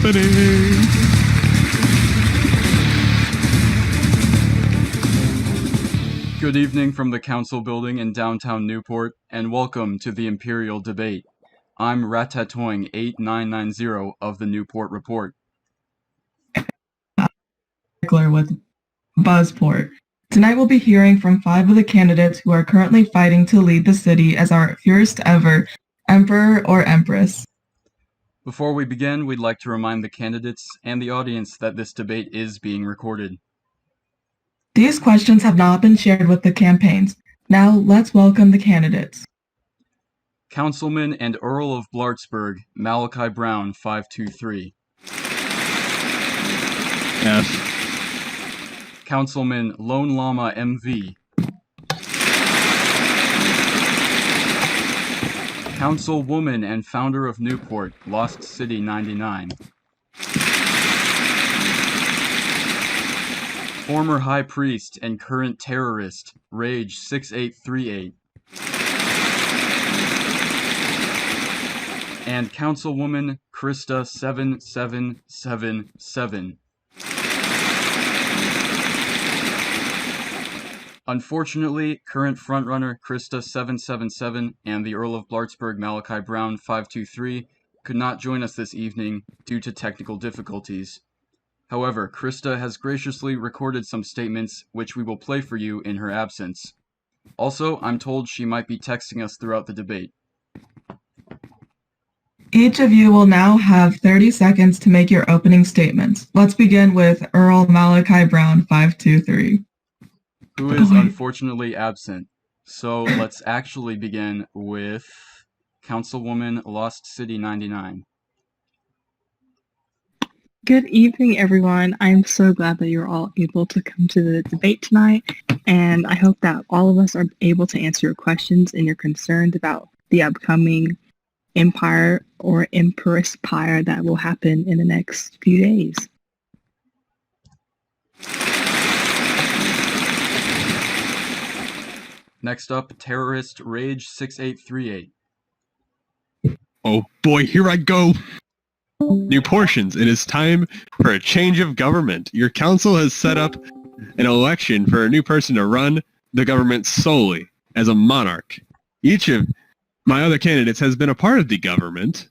happening? Good evening from the Council Building in downtown Newport, and welcome to the Imperial Debate. I'm Ratatouille 8990 of the Newport Report. With BuzzPort. Tonight we'll be hearing from 5 of the candidates who are currently fighting to lead the city as our first ever Emperor or Empress. Before we begin, we'd like to remind the candidates and the audience that this debate is being recorded. These questions have not been shared with the campaigns. Now let's welcome the candidates. Councilman and Earl of Blartsburg, Malachi Brown, 523. F. Councilman Lone Llama MV. Councilwoman and founder of Newport, Lost City 99. Former High Priest and current terrorist, Rage 6838. And Councilwoman Krista 7777. Unfortunately, current frontrunner Krista 777 and the Earl of Blartsburg Malachi Brown 523 could not join us this evening due to technical difficulties. However, Krista has graciously recorded some statements which we will play for you in her absence. Also, I'm told she might be texting us throughout the debate. Each of you will now have 30 seconds to make your opening statements. Let's begin with Earl Malachi Brown 523. Who is unfortunately absent. So let's actually begin with Councilwoman Lost City 99. Good evening, everyone. I'm so glad that you're all able to come to the debate tonight, and I hope that all of us are able to answer your questions and your concerns about the upcoming Empire or Empress Pyre that will happen in the next few days. Next up, terrorist Rage 6838. Oh boy, here I go. New portions. It is time for a change of government. Your council has set up an election for a new person to run the government solely as a monarch. Each of my other candidates has been a part of the government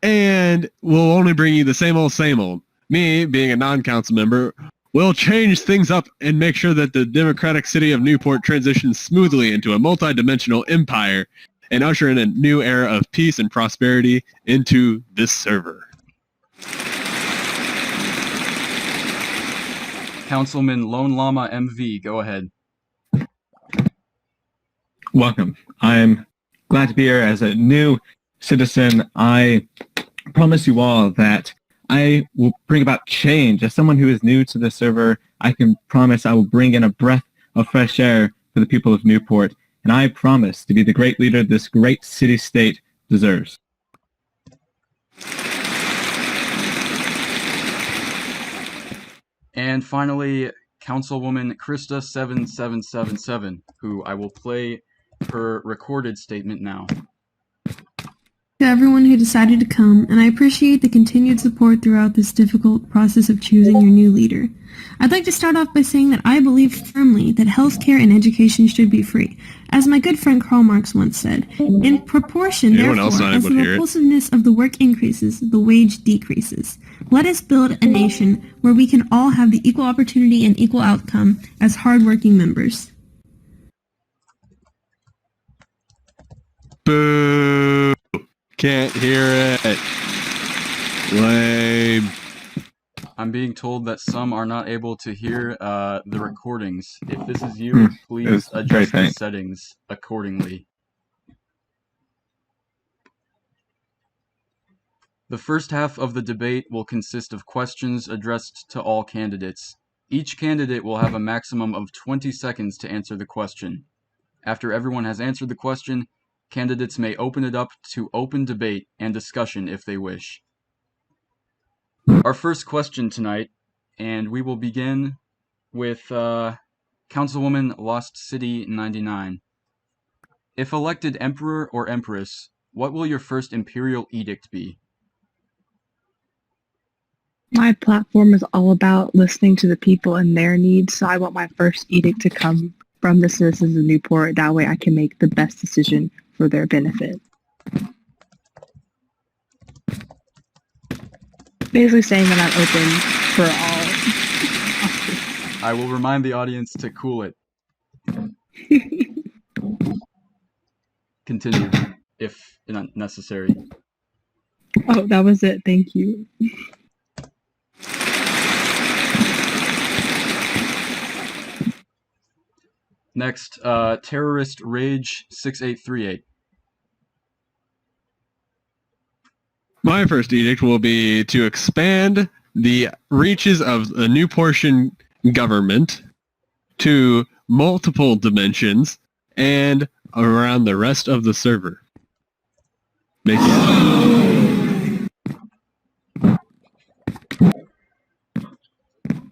and will only bring you the same old, same old. Me, being a non-council member, will change things up and make sure that the democratic city of Newport transitions smoothly into a multi-dimensional empire and usher in a new era of peace and prosperity into this server. Councilman Lone Llama MV, go ahead. Welcome. I'm glad to be here as a new citizen. I promise you all that I will bring about change. As someone who is new to the server, I can promise I will bring in a breath of fresh air for the people of Newport, and I promise to be the great leader this great city-state deserves. And finally, Councilwoman Krista 7777, who I will play her recorded statement now. To everyone who decided to come, and I appreciate the continued support throughout this difficult process of choosing your new leader. I'd like to start off by saying that I believe firmly that healthcare and education should be free. As my good friend Karl Marx once said, in proportion, therefore, as the repulsiveness of the work increases, the wage decreases. Let us build a nation where we can all have the equal opportunity and equal outcome as hardworking members. Boo! Can't hear it. Lame. I'm being told that some are not able to hear the recordings. If this is you, please adjust the settings accordingly. The first half of the debate will consist of questions addressed to all candidates. Each candidate will have a maximum of 20 seconds to answer the question. After everyone has answered the question, candidates may open it up to open debate and discussion if they wish. Our first question tonight, and we will begin with Councilwoman Lost City 99. If elected Emperor or Empress, what will your first Imperial edict be? My platform is all about listening to the people and their needs, so I want my first edict to come from the citizens of Newport. That way I can make the best decision for their benefit. Basically saying that I'm open for all. I will remind the audience to cool it. Continue, if necessary. Oh, that was it. Thank you. Next, Terrorist Rage 6838. My first edict will be to expand the reaches of the New Portion government to multiple dimensions and around the rest of the server. Make it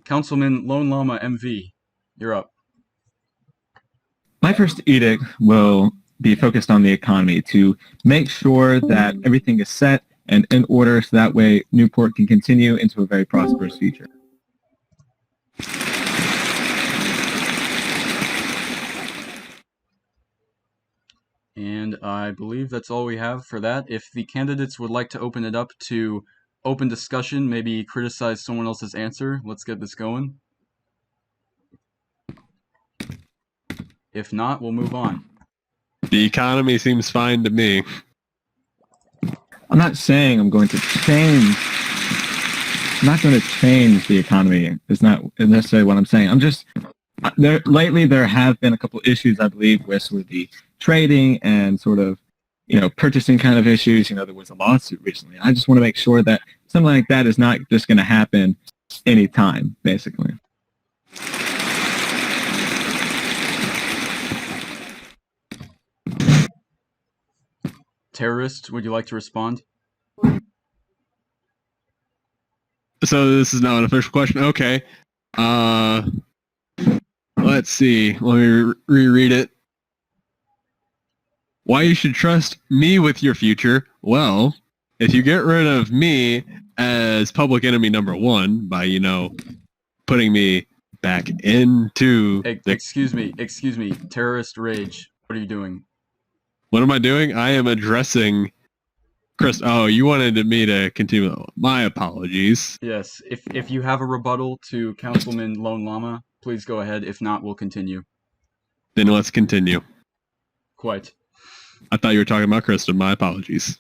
Councilman Lone Llama MV, you're up. My first edict will be focused on the economy to make sure that everything is set and in order so that way Newport can continue into a very prosperous future. And I believe that's all we have for that. If the candidates would like to open it up to open discussion, maybe criticize someone else's answer, let's get this going. If not, we'll move on. The economy seems fine to me. I'm not saying I'm going to change. I'm not going to change the economy. It's not necessarily what I'm saying. I'm just lately there have been a couple issues I believe with sort of the trading and sort of purchasing kind of issues. There was a lawsuit recently. I just want to make sure that something like that is not just going to happen anytime, basically. Terrorist, would you like to respond? So this is now an official question. Okay. Let's see. Let me reread it. Why you should trust me with your future? Well, if you get rid of me as public enemy number one by, putting me back into... Excuse me. Terrorist Rage, what are you doing? What am I doing? I am addressing... Chris, you wanted me to continue. My apologies. Yes, if you have a rebuttal to Councilman Lone Llama, please go ahead. If not, we'll continue. Then let's continue. Quite. I thought you were talking about Krista. My apologies.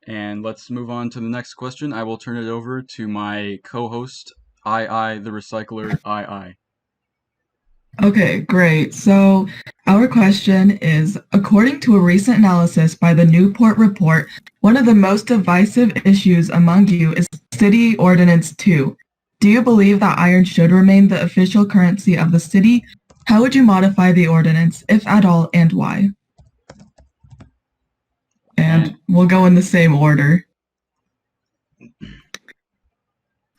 And let's move on to the next question. I will turn it over to my co-host, II the Recycler, II. Okay, great. So our question is, according to a recent analysis by the Newport report, one of the most divisive issues among you is City Ordinance 2. Do you believe that iron should remain the official currency of the city? How would you modify the ordinance, if at all, and why? And we'll go in the same order.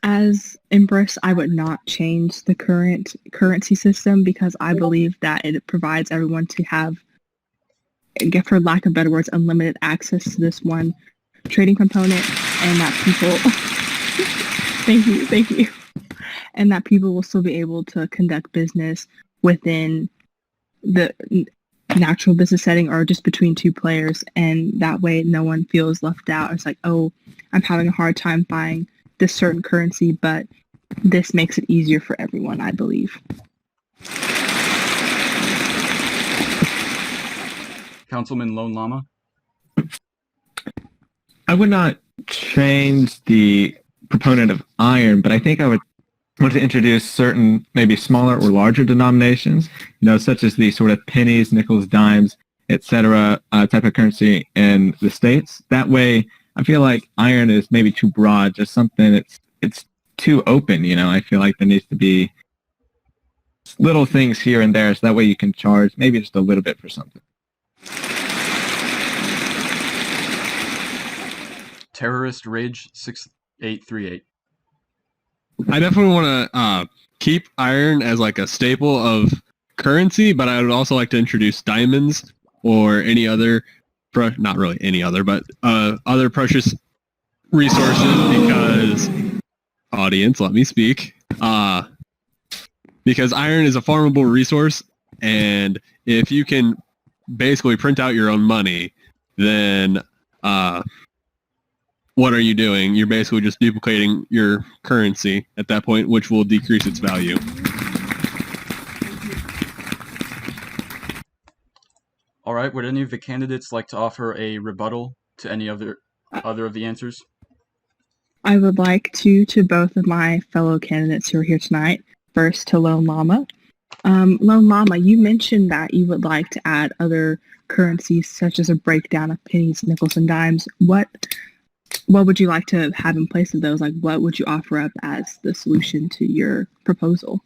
As Empress, I would not change the current currency system because I believe that it provides everyone to have, for lack of better words, unlimited access to this one trading component, and that people thank you, and that people will still be able to conduct business within the natural business setting or just between two players, and that way no one feels left out. It's like, oh, I'm having a hard time buying this certain currency, but this makes it easier for everyone, I believe. Councilman Lone Llama? I would not change the proponent of iron, but I think I would want to introduce certain maybe smaller or larger denominations, such as the sort of pennies, nickels, dimes, etc. Type of currency in the States. That way, I feel like iron is maybe too broad, just something it's too open, I feel like there needs to be little things here and there, so that way you can charge maybe just a little bit for something. Terrorist Rage 6838. I definitely want to keep iron as like a staple of currency, but I would also like to introduce diamonds or any other, not really any other, but other precious resources because, audience, let me speak. Because iron is a farmable resource, and if you can basically print out your own money, then what are you doing? You're basically just duplicating your currency at that point, which will decrease its value. All right, would any of the candidates like to offer a rebuttal to any other of the answers? I would like to both of my fellow candidates who are here tonight. First to Lone Llama. Lone Llama, you mentioned that you would like to add other currencies such as a breakdown of pennies, nickels, and dimes. What would you like to have in place of those? Like, what would you offer up as the solution to your proposal?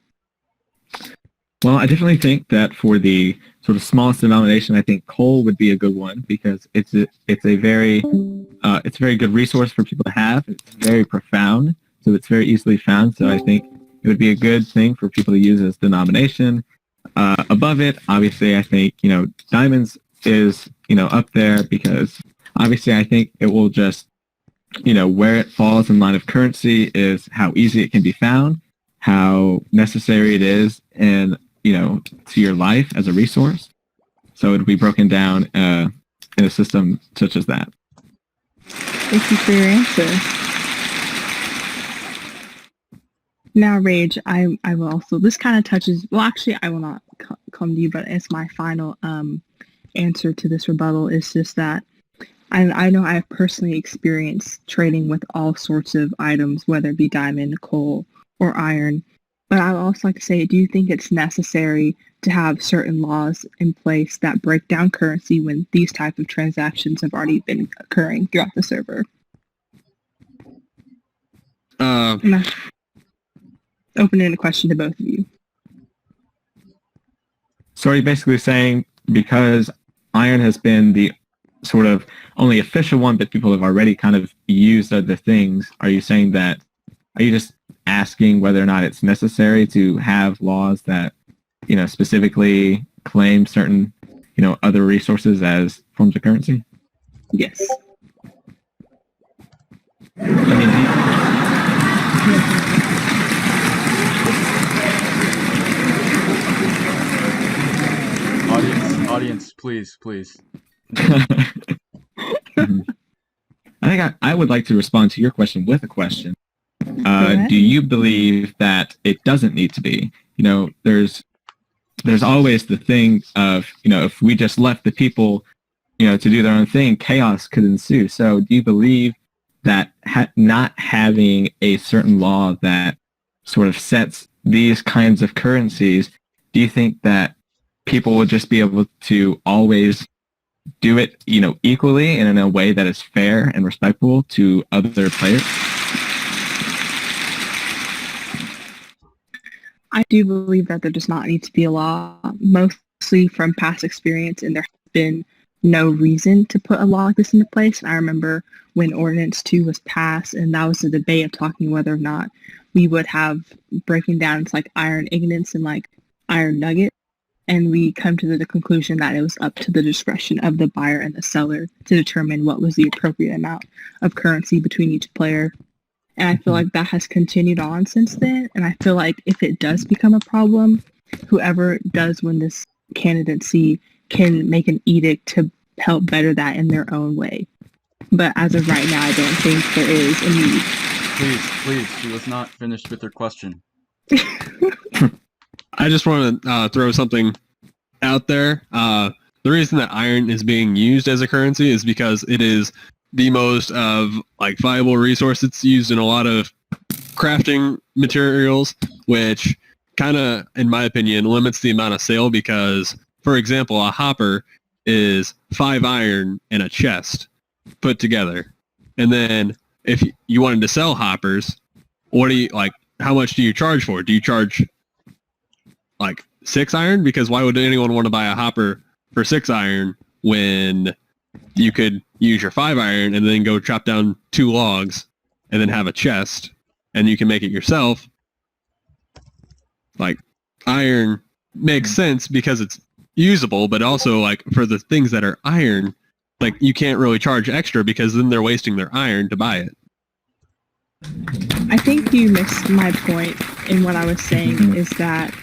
Well, I definitely think that for the sort of smallest denomination, I think coal would be a good one because it's a very good resource for people to have. It's very profound, so it's very easily found. So I think it would be a good thing for people to use as denomination. Above it, obviously, I think diamonds is up there because obviously I think it will just where it falls in line of currency is how easy it can be found, how necessary it is, and to your life as a resource. So it would be broken down in a system such as that. Thank you for your answer. Now, Rage, I will also, this kind of touches, well, actually, I will not come to you, but it's my final answer to this rebuttal is just that I know I have personally experienced trading with all sorts of items, whether it be diamond, coal, or iron. But I would also like to say, do you think it's necessary to have certain laws in place that break down currency when these type of transactions have already been occurring throughout the server? Open-ended question to both of you. So are you basically saying because iron has been the sort of only official one, but people have already kind of used other things, are you just asking whether or not it's necessary to have laws that, specifically claim certain, other resources as forms of currency? Yes. Audience, please. I think I would like to respond to your question with a question. Do you believe that it doesn't need to be? There's always the thing of, if we just left the people, to do their own thing, chaos could ensue. So do you believe that not having a certain law that sort of sets these kinds of currencies, do you think that people will just be able to always do it, equally and in a way that is fair and respectful to other players? I do believe that there does not need to be a law, mostly from past experience, and there has been no reason to put a law like this into place. And I remember when Ordinance 2 was passed, and that was a debate of talking whether or not we would have breaking down it's like iron ingots and like iron nugget. And we come to the conclusion that it was up to the discretion of the buyer and the seller to determine what was the appropriate amount of currency between each player. And I feel like that has continued on since then. And I feel like if it does become a problem, whoever does win this candidacy can make an edict to help better that in their own way. But as of right now, I don't think there is a need. Please, she was not finished with her question. I just want to throw something out there. The reason that iron is being used as a currency is because it is the most viable resource. It's used in a lot of crafting materials, which kind of, in my opinion, limits the amount of sale because, for example, a hopper is 5 iron and a chest put together. And then if you wanted to sell hoppers, how much do you charge for it? Do you charge 6 iron? Because why would anyone want to buy a hopper for 6 iron when you could use your 5 iron and then go chop down 2 logs and then have a chest and you can make it yourself? Iron makes sense because it's usable, but also like for the things that are iron, like you can't really charge extra because then they're wasting their iron to buy it. I think you missed my point in what I was saying is that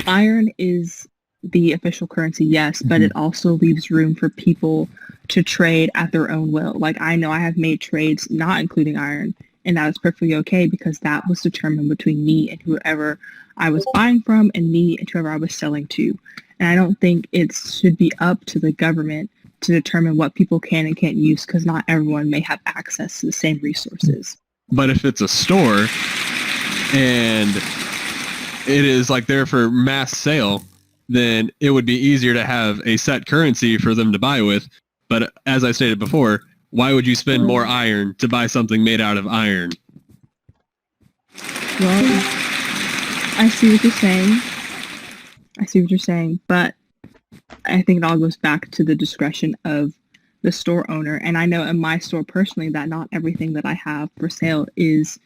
iron is the official currency, yes, but it also leaves room for people to trade at their own will. Like I know I have made trades not including iron, and that was perfectly okay because that was determined between me and whoever I was buying from and me and whoever I was selling to. And I don't think it should be up to the government to determine what people can and can't use because not everyone may have access to the same resources. But if it's a store and it is like there for mass sale, then it would be easier to have a set currency for them to buy with. But as I stated before, why would you spend more iron to buy something made out of iron? Well, I see what you're saying. But I think it all goes back to the discretion of the store owner. And I know in my store personally that not everything that I have for sale is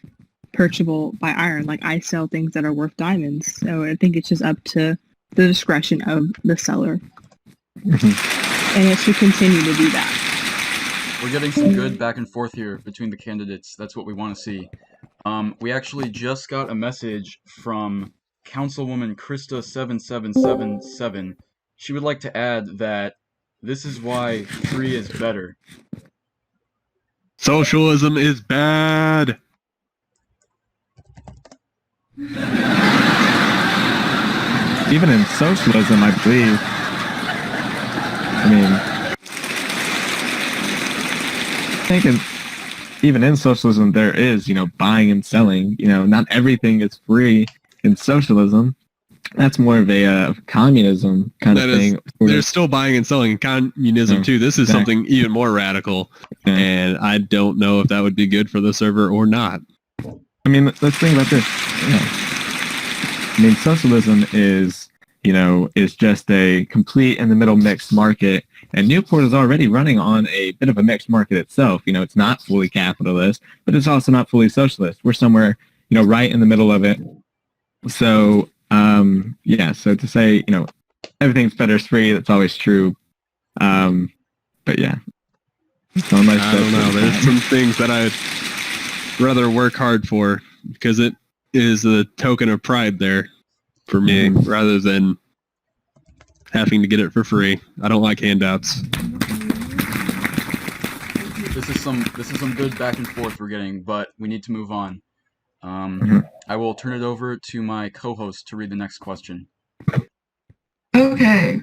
purchasable by iron. Like I sell things that are worth diamonds. So I think it's just up to the discretion of the seller. And it should continue to do that. We're getting some good back and forth here between the candidates. That's what we want to see. We actually just got a message from Councilwoman Krista7777. She would like to add that this is why free is better. Socialism is bad. Even in socialism, I believe. I think even in socialism, there is, buying and selling. Not everything is free in socialism. That's more of a communism kind of thing. They're still buying and selling in communism too. This is something even more radical, and I don't know if that would be good for the server or not. Let's think about this. Socialism is just a complete in the middle mixed market, and Newport is already running on a bit of a mixed market itself. It's not fully capitalist, but it's also not fully socialist. We're somewhere, right in the middle of it. So, so to say, everything's better is free, that's always true. But yeah. I don't know. There's some things that I'd rather work hard for because it is a token of pride there for me rather than having to get it for free. I don't like handouts. This is some good back and forth we're getting, but we need to move on. I will turn it over to my co-host to read the next question. Okay.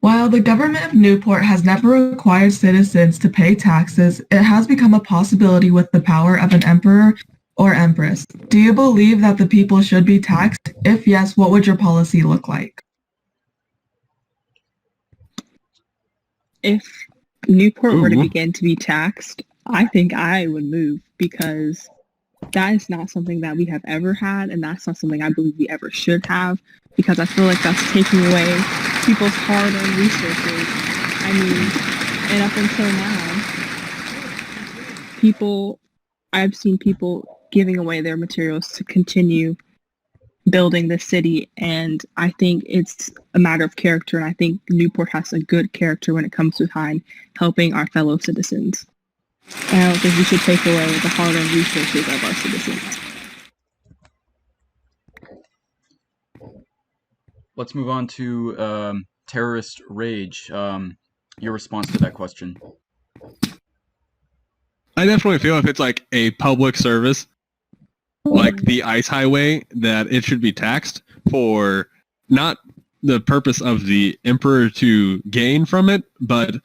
While the government of Newport has never required citizens to pay taxes, it has become a possibility with the power of an emperor or empress. Do you believe that the people should be taxed? If yes, what would your policy look like? If Newport were to begin to be taxed, I think I would move because that is not something that we have ever had, and that's not something I believe we ever should have, because I feel like that's taking away people's hard-earned resources. And up until now, I've seen people giving away their materials to continue building the city, and I think it's a matter of character, and I think Newport has a good character when it comes to helping our fellow citizens. And I don't think we should take away the hard-earned resources of our citizens. Let's move on to terrorist rage. Your response to that question. I definitely feel if it's like a public service, like the ice highway, that it should be taxed for not the purpose of the emperor to gain from it, but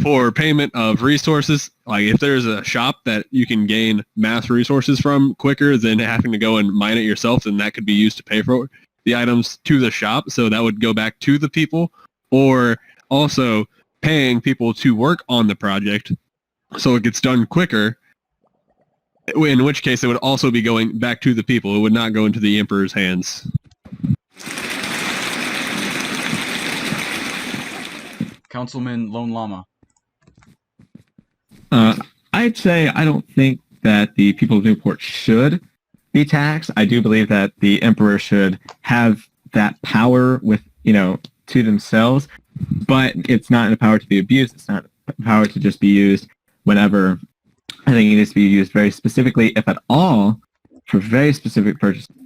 for payment of resources. Like if there's a shop that you can gain mass resources from quicker than having to go and mine it yourself, then that could be used to pay for the items to the shop. So that would go back to the people, or also paying people to work on the project so it gets done quicker, in which case it would also be going back to the people. It would not go into the emperor's hands. Councilman Lone Llama. I'd say I don't think that the people of Newport should be taxed. I do believe that the emperor should have that power with, to themselves, but it's not in the power to be abused. It's not in the power to just be used whenever. I think it needs to be used very specifically, if at all, for very specific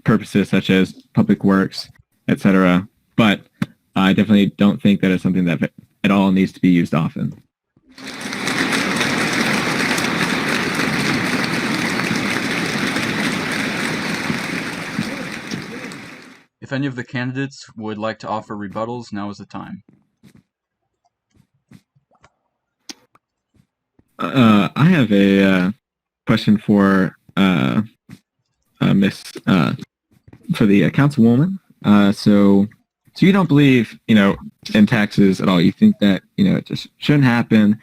purposes such as public works, etc. But I definitely don't think that it's something that at all needs to be used often. If any of the candidates would like to offer rebuttals, now is the time. I have a question for Miss for the councilwoman. So you don't believe, in taxes at all. You think that, it just shouldn't happen.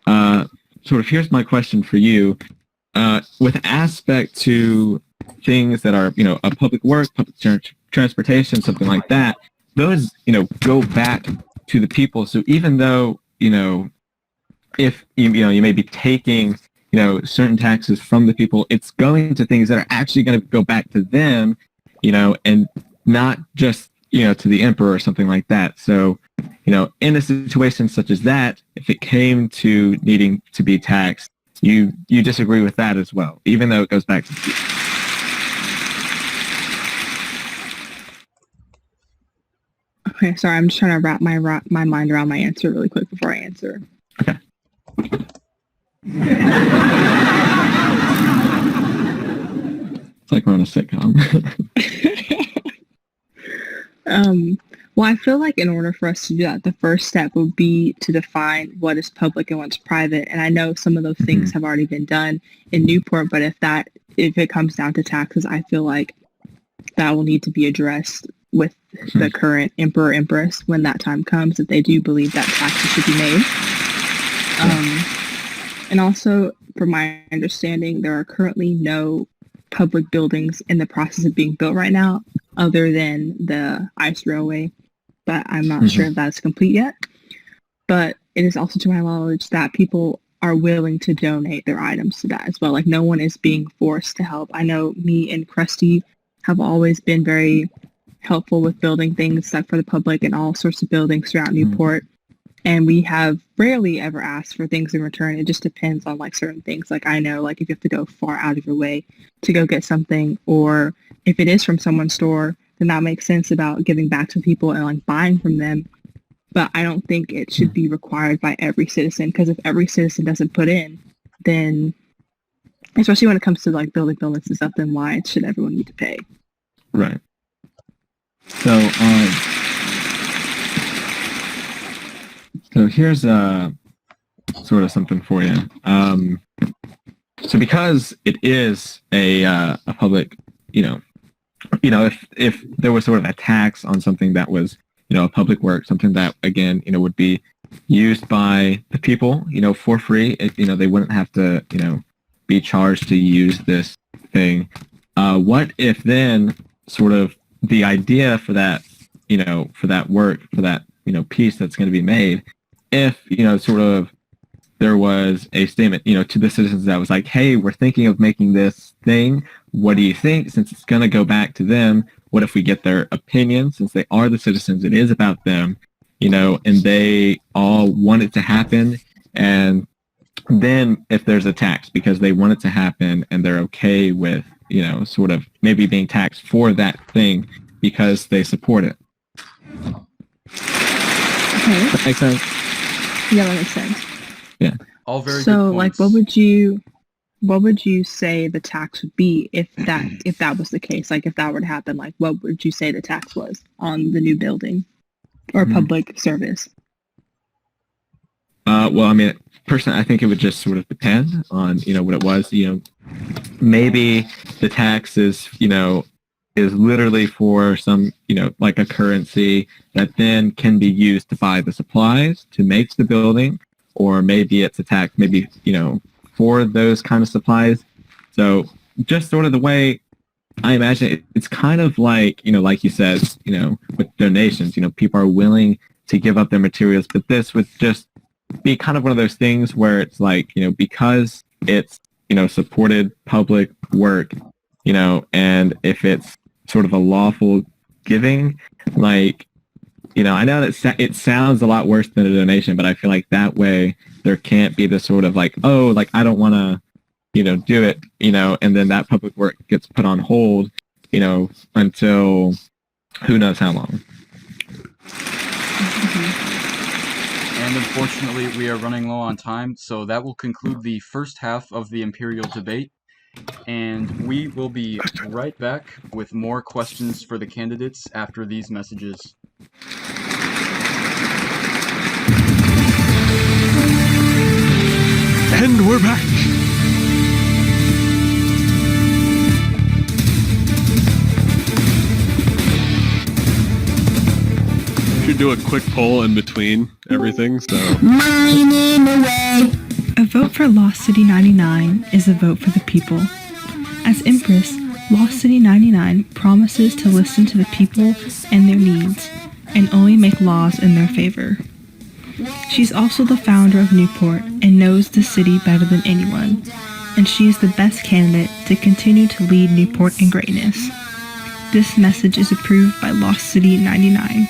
Sort of here's my question for you. With aspect to things that are, a public work, public transportation, something like that, those, go back to the people. So even though, if, you may be taking, certain taxes from the people, it's going to things that are actually going to go back to them, and not just, to the emperor or something like that. So, in a situation such as that, if it came to needing to be taxed, you disagree with that as well, even though it goes back to the people. Okay, sorry, I'm just trying to wrap my mind around my answer really quick before I answer. Okay. It's like we're on a sitcom. Well, I feel like in order for us to do that, the first step would be to define what is public and what's private. And I know some of those things have already been done in Newport, but if it comes down to taxes, I feel like that will need to be addressed with the current emperor, empress, when that time comes, if they do believe that taxes should be made. And also, from my understanding, there are currently no public buildings in the process of being built right now, other than the ice railway, but I'm not sure if that's complete yet. But it is also to my knowledge that people are willing to donate their items to that as well. Like, no one is being forced to help. I know me and Krusty have always been very helpful with building things like for the public and all sorts of buildings throughout Newport. And we have rarely ever asked for things in return. It just depends on like certain things. Like, I know, like, if you have to go far out of your way to go get something, or if it is from someone's store, then that makes sense about giving back to people and like buying from them. But I don't think it should be required by every citizen, because if every citizen doesn't put in, then, especially when it comes to like building buildings and stuff, then why should everyone need to pay? Right. So, so here's sort of something for you. So because it is a public, if there was sort of a tax on something that was, a public work, something that again, would be used by the people, for free, they wouldn't have to, be charged to use this thing. What if then sort of the idea for that, for that work, for that, piece that's going to be made, if, sort of there was a statement, to the citizens that was like, hey, we're thinking of making this thing. What do you think? Since it's going to go back to them, what if we get their opinion? Since they are the citizens, it is about them, and they all want it to happen. And then if there's a tax because they want it to happen and they're okay with, sort of maybe being taxed for that thing because they support it. Okay. Does that make sense? Yeah, that makes sense. Yeah. All very So, good like, points. what would you say the tax would be if that was the case? Like, if that were to happen, like, what would you say the tax was on the new building or public service? Well, I mean, personally, I think it would just sort of depend on, what it was. Maybe the tax is, is literally for some, like a currency that then can be used to buy the supplies to make the building, or maybe it's a tax, maybe, for those kind of supplies. So just sort of the way I imagine it, it's kind of like, like you said, with donations, people are willing to give up their materials, but this would just be kind of one of those things where it's like, because it's, supported public work, and if it's sort of a lawful giving, like, I know that it sounds a lot worse than a donation, but I feel like that way there can't be the sort of like, oh, like I don't want to, do it, and then that public work gets put on hold, until who knows how long. And unfortunately, we are running low on time, so that will conclude the first half of the Imperial debate. And we will be right back with more questions for the candidates after these messages. And we're back. Should do a quick poll in between everything, so. A vote for Lost City 99 is a vote for the people. As Empress, Lost City 99 promises to listen to the people and their needs, and only make laws in their favor. She's also the founder of Newport and knows the city better than anyone, and she is the best candidate to continue to lead Newport in greatness. This message is approved by Lost City 99.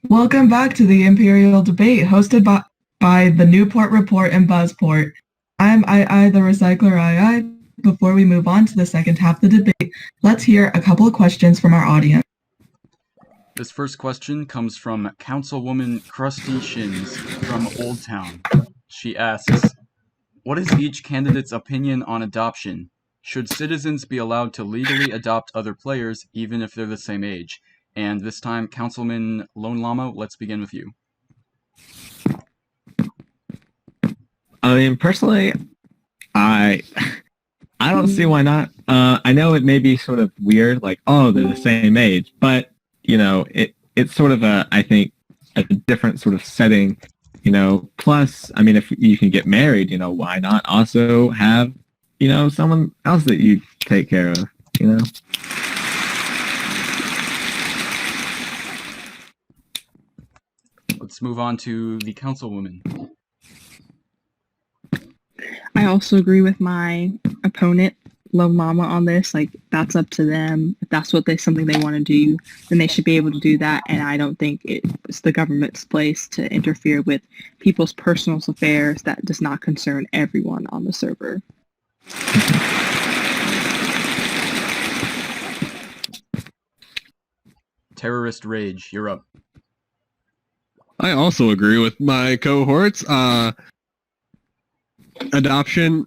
Welcome back to the Imperial debate hosted by the Newport Report and BuzzPort. I'm II, the Recycler II. Before we move on to the second half of the debate, let's hear a couple of questions from our audience. This first question comes from Councilwoman Krusty Shins from Old Town. She asks, what is each candidate's opinion on adoption? Should citizens be allowed to legally adopt other players even if they're the same age? And this time, Councilman Lone Llama, let's begin with you. I mean, personally, I don't see why not. I know it may be sort of weird, like, oh, they're the same age, but it's sort of I think a different sort of setting, plus, I mean, if you can get married, why not also have, someone else that you take care of, Let's move on to the Councilwoman. I also agree with my opponent, Love Mama, on this. Like, that's up to them. If that's something they want to do, then they should be able to do that. And I don't think it's the government's place to interfere with people's personal affairs that does not concern everyone on the server. Terrorist Rage, you're up. I also agree with my cohorts. Adoption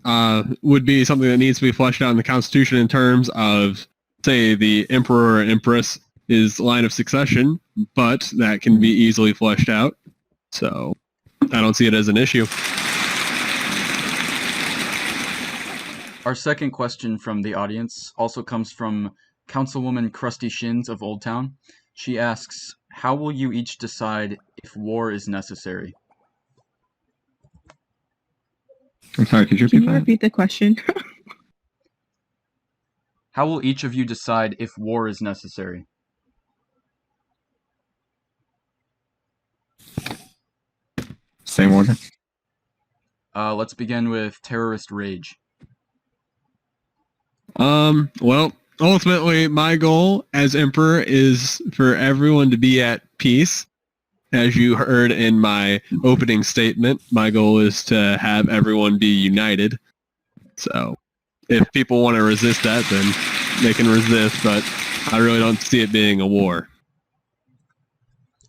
would be something that needs to be fleshed out in the Constitution in terms of, say, the Emperor or Empress is line of succession, but that can be easily fleshed out. So I don't see it as an issue. Our second question from the audience also comes from Councilwoman Krusty Shins of Old Town. She asks, how will you each decide if war is necessary? I'm sorry, could you Can repeat you that? repeat the question? How will each of you decide if war is necessary? Same order. Let's begin with Terrorist Rage. Well, ultimately, my goal as Emperor is for everyone to be at peace. As you heard in my opening statement, my goal is to have everyone be united. So, if people want to resist that, then they can resist, but I really don't see it being a war.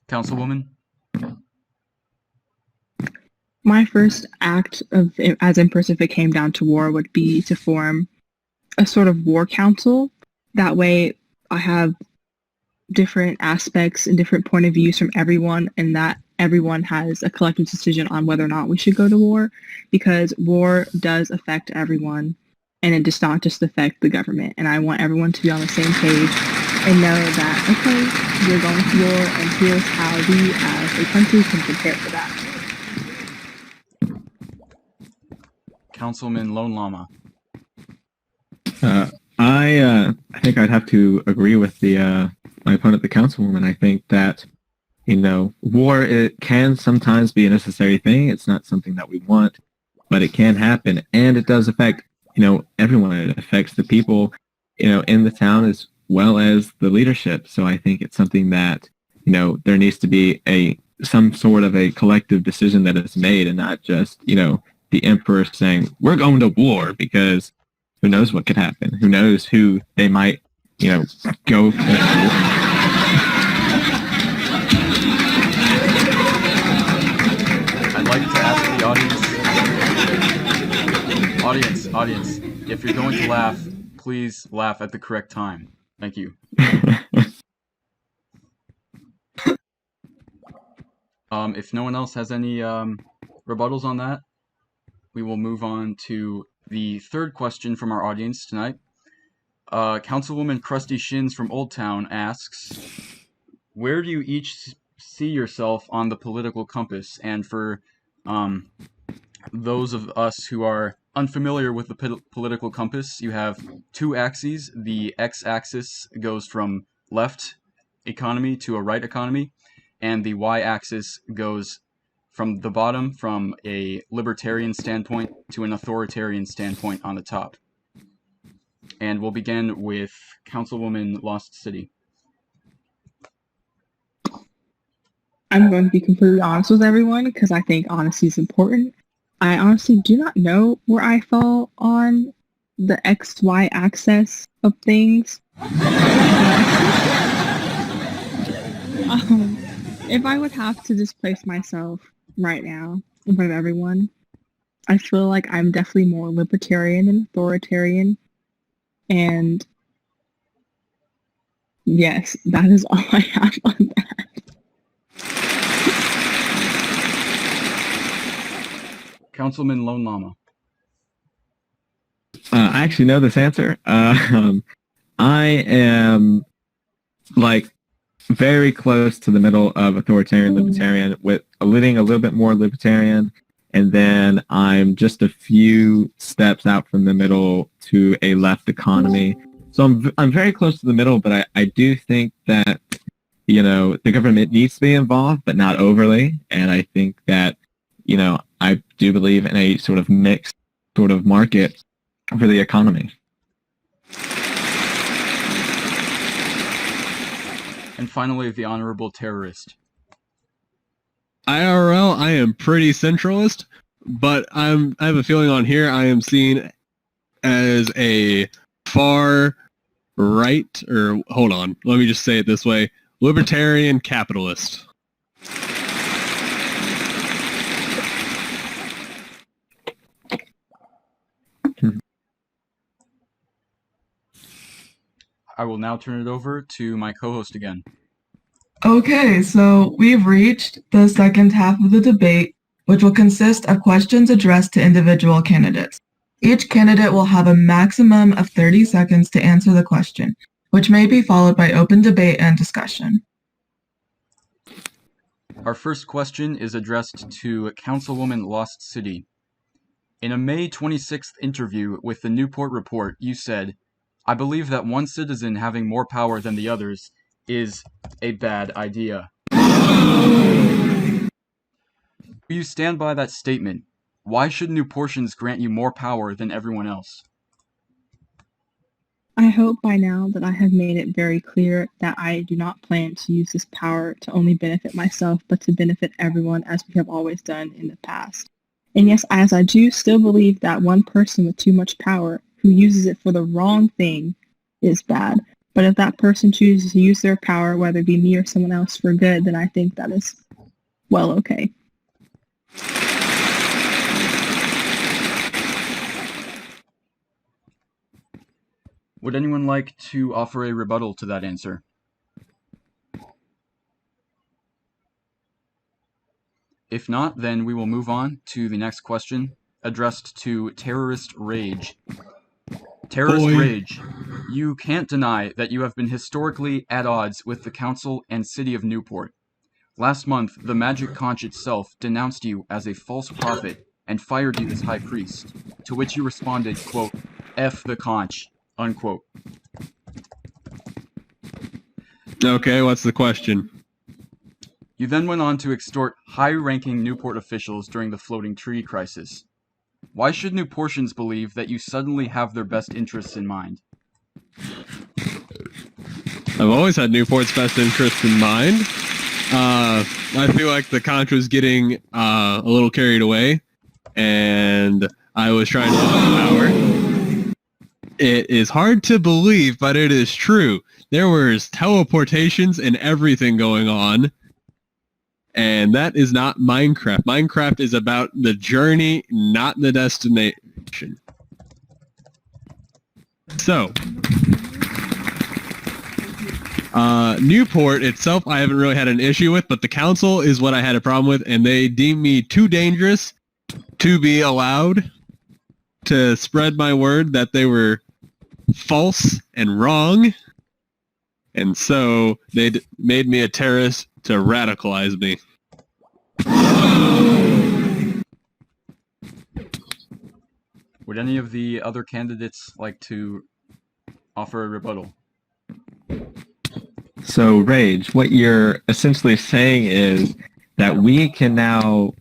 Councilwoman? My first act as Empress, if it came down to war, would be to form a sort of war council. That way I have different aspects and different point of views from everyone, and that everyone has a collective decision on whether or not we should go to war, because war does affect everyone and it does not just affect the government. And I want everyone to be on the same page and know that, okay, we're going to war and here's how we as a country can prepare for that. Councilman Lone Llama. I think I'd have to agree with the my opponent, the councilwoman. I think that, war, it can sometimes be a necessary thing. It's not something that we want, but it can happen, and it does affect, everyone. It affects the people, in the town as well as the leadership. So I think it's something that, there needs to be some sort of a collective decision that is made, and not just, the emperor saying, we're going to war, because who knows what could happen? Who knows who they might, go to war. I'd like to ask the audience, if you're going to laugh, please laugh at the correct time. Thank you. If no one else has any rebuttals on that, we will move on to the third question from our audience tonight. Councilwoman Krusty Shins from Old Town asks, where do you each see yourself on the political compass? And for those of us who are unfamiliar with the political compass, you have two axes. The x-axis goes from left economy to a right economy, and the y-axis goes from the bottom, from a libertarian standpoint to an authoritarian standpoint on the top. And we'll begin with Councilwoman Lost City. I'm going to be completely honest with everyone because I think honesty is important. I honestly do not know where I fall on the XY axis of things. If I would have to just place myself right now in front of everyone, I feel like I'm definitely more libertarian than authoritarian. And yes, that is all I have on that. Councilman Lone Llama. I actually know this answer. I am very close to the middle of authoritarian libertarian, with leaning a little bit more libertarian, and then I'm just a few steps out from the middle to a left economy. So I'm very close to the middle, but I do think that the government needs to be involved, but not overly. And I think that I do believe in a sort of mixed sort of market for the economy. And finally, the Honorable Terrorist. IRL, I am pretty centralist, but I have a feeling on here I am seen as a far right, or hold on, let me just say it this way, libertarian capitalist. I will now turn it over to my co-host again. Okay, so we've reached the second half of the debate, which will consist of questions addressed to individual candidates. Each candidate will have a maximum of 30 seconds to answer the question, which may be followed by open debate and discussion. Our first question is addressed to Councilwoman Lost City. In a May 26th interview with the Newport Report, you said, I believe that one citizen having more power than the others is a bad idea. Do you stand by that statement? Why should Newportians grant you more power than everyone else? I hope by now that I have made it very clear that I do not plan to use this power to only benefit myself, but to benefit everyone, as we have always done in the past. And yes, as I do still believe that one person with too much power who uses it for the wrong thing is bad. But if that person chooses to use their power, whether it be me or someone else, for good, then I think that is, well, okay. Would anyone like to offer a rebuttal to that answer? If not, then we will move on to the next question, addressed to Terrorist Rage. Terrorist Rage, you can't deny that you have been historically at odds with the Council and City of Newport. Last month, the Magic Conch itself denounced you as a false prophet and fired you as High Priest, to which you responded, quote, F the conch, unquote. Okay, what's the question? You then went on to extort high-ranking Newport officials during the floating tree crisis. Why should Newportians believe that you suddenly have their best interests in mind? I've always had Newport's best interests in mind. I feel like the Contra's getting a little carried away, and I was trying to get power. It is hard to believe, but it is true. There was teleportations and everything going on, and that is not Minecraft. Minecraft is about the journey, not the destination. So, Newport itself, I haven't really had an issue with, but the council is what I had a problem with, and they deemed me too dangerous to be allowed to spread my word that they were false and wrong, and so they made me a terrorist to radicalize me. Would any of the other candidates like to offer a rebuttal? So, Rage, what you're essentially saying is that we can now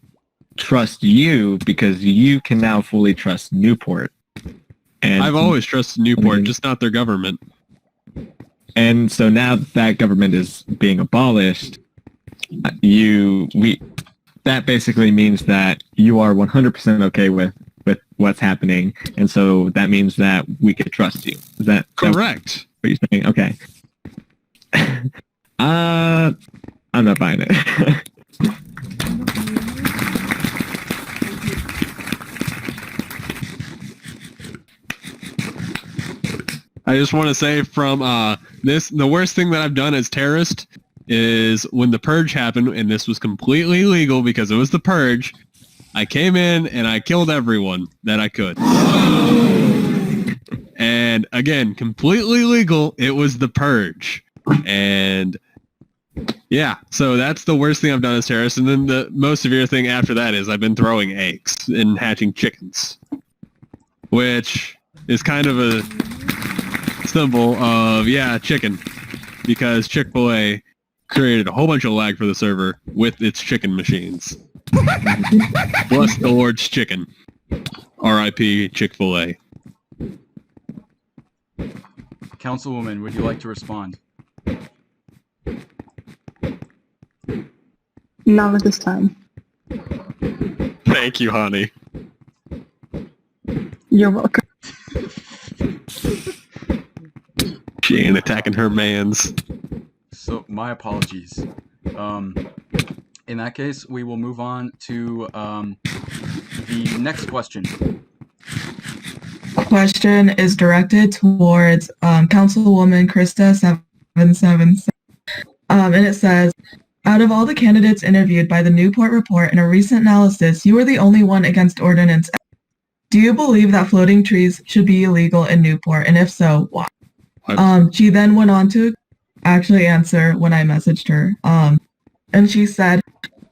trust you because you can now fully trust Newport. And I've always trusted Newport, just not their government. And so now that government is being abolished, that basically means that you are 100% okay with what's happening, and so that means that we could trust you. Is that correct? What you're saying? Okay. I'm not buying it. I just want to say from the worst thing that I've done as terrorist is when the purge happened, and this was completely legal because it was the purge. I came in and I killed everyone that I could. And again, completely legal. It was the purge. And yeah, so that's the worst thing I've done as terrorist. And then the most severe thing after that is I've been throwing eggs and hatching chickens, which is kind of a symbol of, yeah, chicken, because Chick-fil-A created a whole bunch of lag for the server with its chicken machines. Bless the Lord's chicken. R.I.P. Chick-fil-A. Councilwoman, would you like to respond? Not at this time. Thank you, honey. You're welcome. She ain't attacking her mans. So, my apologies. In that case, we will move on to the next question. Question is directed towards Councilwoman Krista 777. And it says, out of all the candidates interviewed by the Newport report in a recent analysis, you were the only one against ordinance. Do you believe that floating trees should be illegal in Newport? And if so, why? She then went on to actually answer when I messaged her. And she said,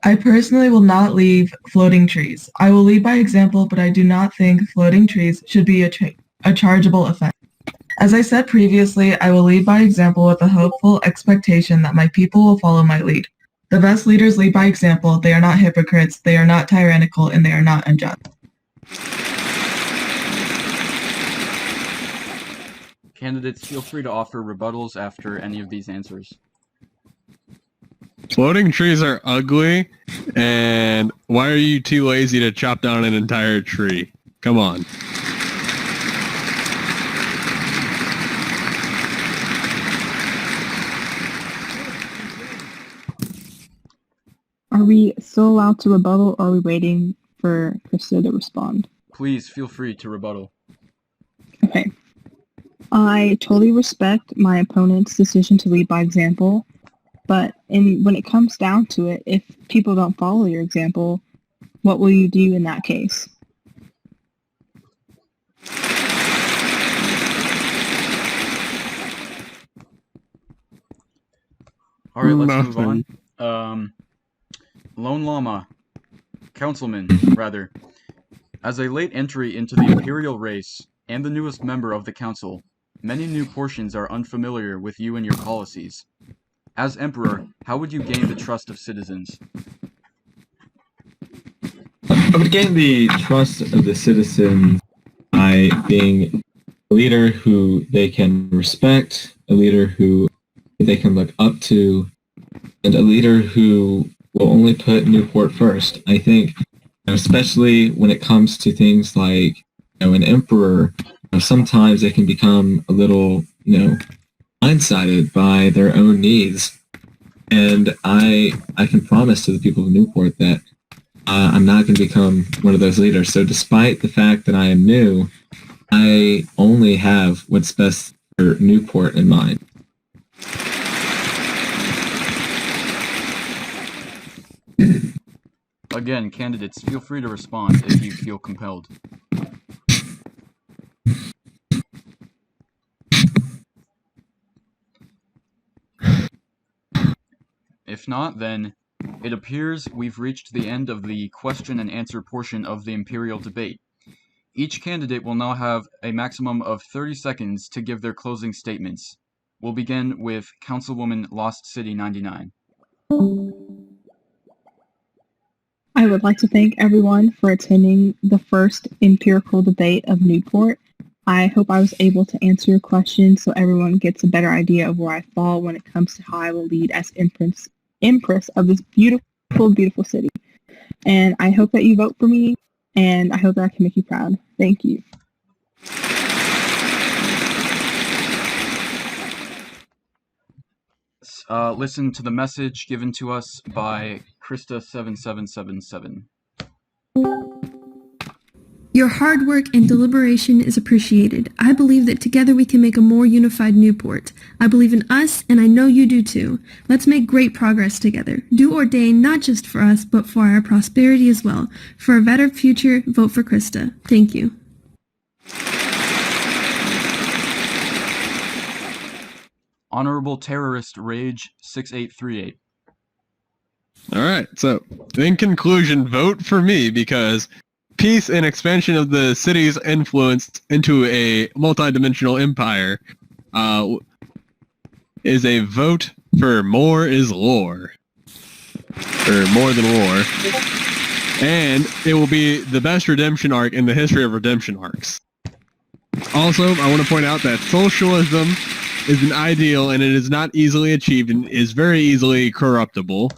I personally will not leave floating trees. I will lead by example, but I do not think floating trees should be a chargeable offense. As I said previously, I will lead by example with a hopeful expectation that my people will follow my lead. The best leaders lead by example. They are not hypocrites, they are not tyrannical, and they are not unjust. Candidates, feel free to offer rebuttals after any of these answers. Floating trees are ugly, and why are you too lazy to chop down an entire tree? Come on. Are we still allowed to rebuttal, or are we waiting for Krista to respond? Please feel free to rebuttal. Okay. I totally respect my opponent's decision to lead by example, but when it comes down to it, if people don't follow your example, what will you do in that case? All right, let's move on. Lone Llama, Councilman, rather. As a late entry into the Imperial race and the newest member of the Council, many new portions are unfamiliar with you and your policies. As Emperor, how would you gain the trust of citizens? I would gain the trust of the citizens by being a leader who they can respect, a leader who they can look up to, and a leader who will only put Newport first. I think, especially when it comes to things like, an emperor, sometimes they can become a little, blindsided by their own needs. And I can promise to the people of Newport that I'm not going to become one of those leaders. So despite the fact that I am new, I only have what's best for Newport in mind. Again, candidates, feel free to respond if you feel compelled. If not, then it appears we've reached the end of the question and answer portion of the Imperial debate. Each candidate will now have a maximum of 30 seconds to give their closing statements. We'll begin with Councilwoman Lost City 99. I would like to thank everyone for attending the first empirical debate of Newport. I hope I was able to answer your questions so everyone gets a better idea of where I fall when it comes to how I will lead as Empress of this beautiful, beautiful city. And I hope that you vote for me, and I hope that I can make you proud. Thank you. Let's listen to the message given to us by Krista7777. Your hard work and deliberation is appreciated. I believe that together we can make a more unified Newport. I believe in us, and I know you do too. Let's make great progress together. Do ordain not just for us, but for our prosperity as well. For a better future, vote for Krista. Thank you. Honorable Terrorist Rage 6838. All right. So, in conclusion, vote for me because peace and expansion of the city's influence into a multi-dimensional empire is a vote for more is lore. Or more than war. And it will be the best redemption arc in the history of redemption arcs. Also, I want to point out that socialism is an ideal and it is not easily achieved and is very easily corruptible.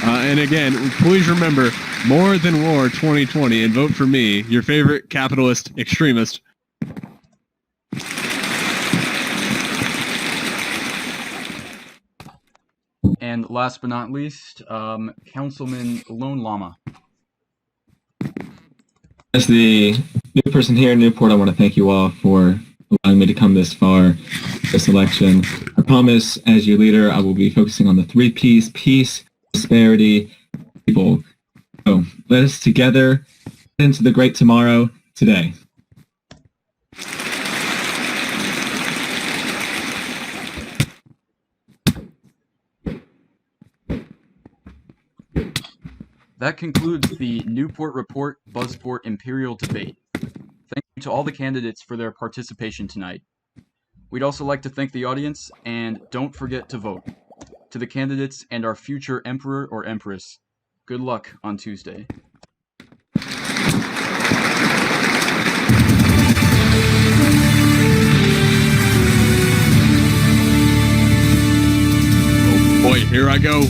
And again, please remember, more than war 2020 and vote for me, your favorite capitalist extremist. And last but not least, Councilman Lone Llama. As the new person here in Newport, I want to thank you all for allowing me to come this far this election. I promise, as your leader, I will be focusing on the 3 P's: peace, prosperity, people. So let us together get into the great tomorrow today. That concludes the Newport Report BuzzPort Imperial debate. Thank you to all the candidates for their participation tonight. We'd also like to thank the audience, and don't forget to vote. To the candidates and our future Emperor or Empress, good luck on Tuesday. Oh boy, here I go.